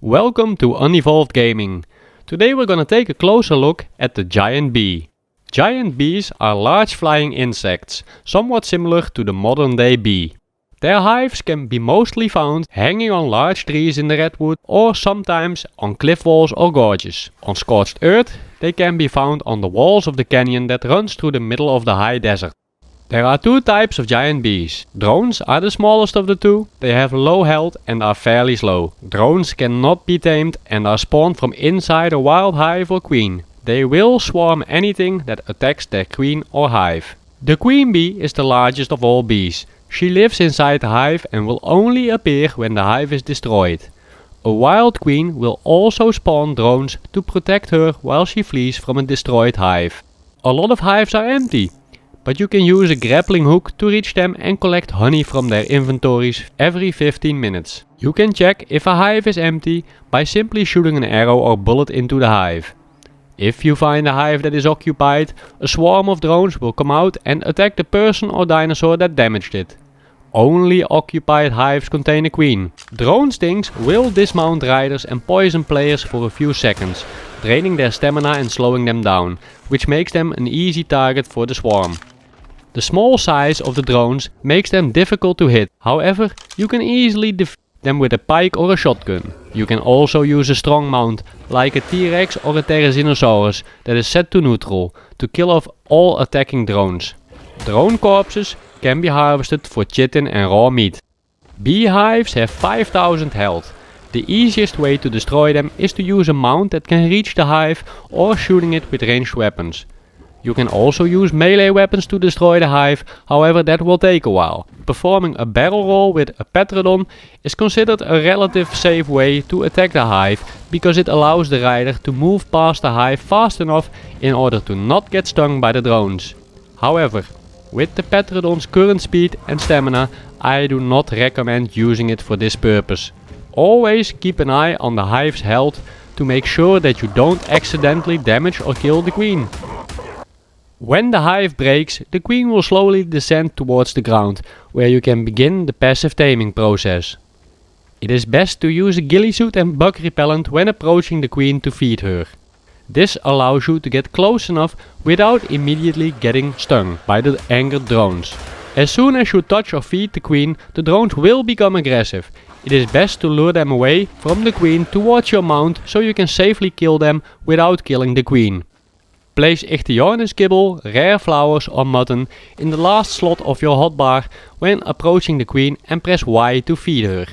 Welcome to Unevolved Gaming. Today we're gonna take a closer look at the giant bee. Giant bees are large flying insects, somewhat similar to the modern day bee. Their hives can be mostly found hanging on large trees in the redwood or sometimes on cliff walls or gorges. On Scorched Earth, they can be found on the walls of the canyon that runs through the middle of the high desert. There are two types of giant bees. Drones are the smallest of the two. They have low health and are fairly slow. Drones cannot be tamed and are spawned from inside a wild hive or queen. They will swarm anything that attacks their queen or hive. The queen bee is the largest of all bees. She lives inside the hive and will only appear when the hive is destroyed. A wild queen will also spawn drones to protect her while she flees from a destroyed hive. A lot of hives are empty, but you can use a grappling hook to reach them and collect honey from their inventories every 15 minutes. You can check if a hive is empty by simply shooting an arrow or bullet into the hive. If you find a hive that is occupied, a swarm of drones will come out and attack the person or dinosaur that damaged it. Only occupied hives contain a queen. Drone stings will dismount riders and poison players for a few seconds, draining their stamina and slowing them down, which makes them an easy target for the swarm. The small size of the drones makes them difficult to hit, however, you can easily defeat them with a pike or a shotgun. You can also use a strong mount, like a T-Rex or a Therizinosaurus, that is set to neutral, to kill off all attacking drones. Drone corpses can be harvested for chitin and raw meat. Beehives have 5000 health. The easiest way to destroy them is to use a mount that can reach the hive or shooting it with ranged weapons. You can also use melee weapons to destroy the hive, however that will take a while. Performing a barrel roll with a Petrodon is considered a relative safe way to attack the hive because it allows the rider to move past the hive fast enough in order to not get stung by the drones. However, with the Petrodon's current speed and stamina, I do not recommend using it for this purpose. Always keep an eye on the hive's health to make sure that you don't accidentally damage or kill the queen. When the hive breaks, the queen will slowly descend towards the ground, where you can begin the passive taming process. It is best to use a ghillie suit and bug repellent when approaching the queen to feed her. This allows you to get close enough without immediately getting stung by the angered drones. As soon as you touch or feed the queen, the drones will become aggressive. It is best to lure them away from the queen towards your mount so you can safely kill them without killing the queen. Place Ichthyornis kibble, rare flowers or mutton in the last slot of your hotbar when approaching the queen and press Y to feed her.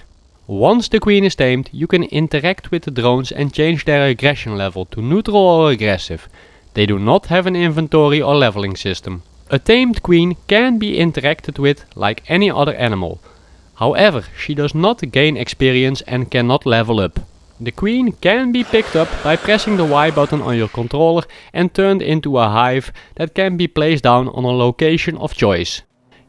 Once the queen is tamed, you can interact with the drones and change their aggression level to neutral or aggressive. They do not have an inventory or leveling system. A tamed queen can be interacted with like any other animal. However, she does not gain experience and cannot level up. The queen can be picked up by pressing the Y button on your controller and turned into a hive that can be placed down on a location of choice.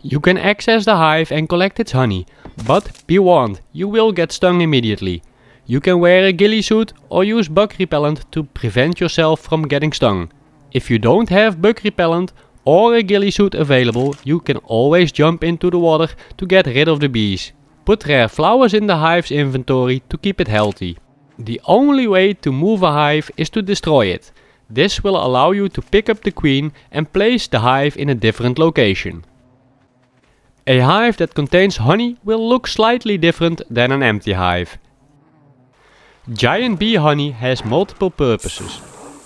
You can access the hive and collect its honey, but be warned, you will get stung immediately. You can wear a ghillie suit or use bug repellent to prevent yourself from getting stung. If you don't have bug repellent or a ghillie suit available, you can always jump into the water to get rid of the bees. Put rare flowers in the hive's inventory to keep it healthy. The only way to move a hive is to destroy it. This will allow you to pick up the queen and place the hive in a different location. A hive that contains honey will look slightly different than an empty hive. Giant bee honey has multiple purposes.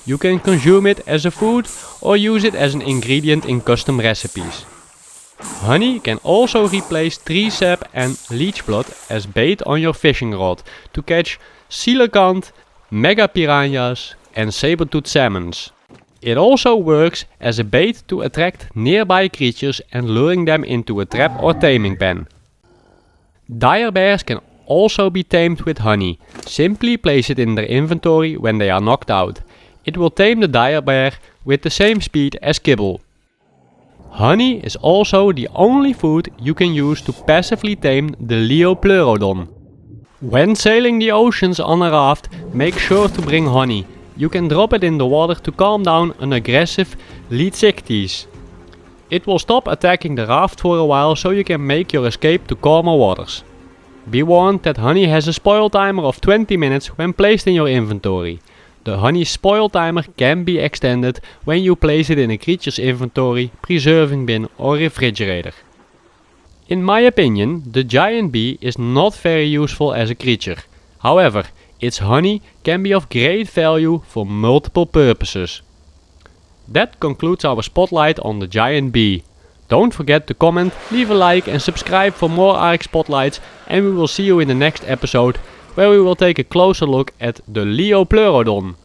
You can consume it as a food or use it as an ingredient in custom recipes. Honey can also replace tree sap and leech blood as bait on your fishing rod to catch coelacanth, mega piranhas and saber-toothed salmons. It also works as a bait to attract nearby creatures and luring them into a trap or taming pen. Dire bears can also be tamed with honey. Simply place it in their inventory when they are knocked out. It will tame the dire bear with the same speed as kibble. Honey is also the only food you can use to passively tame the Leopleurodon. When sailing the oceans on a raft, make sure to bring honey. You can drop it in the water to calm down an aggressive Leetzichthys. It will stop attacking the raft for a while so you can make your escape to calmer waters. Be warned that honey has a spoil timer of 20 minutes when placed in your inventory. The honey spoil timer can be extended when you place it in a creature's inventory, preserving bin or refrigerator. In my opinion, the giant bee is not very useful as a creature. However, its honey can be of great value for multiple purposes. That concludes our spotlight on the giant bee. Don't forget to comment, leave a like and subscribe for more ARK spotlights, and we will see you in the next episode where we will take a closer look at the Leopleurodon.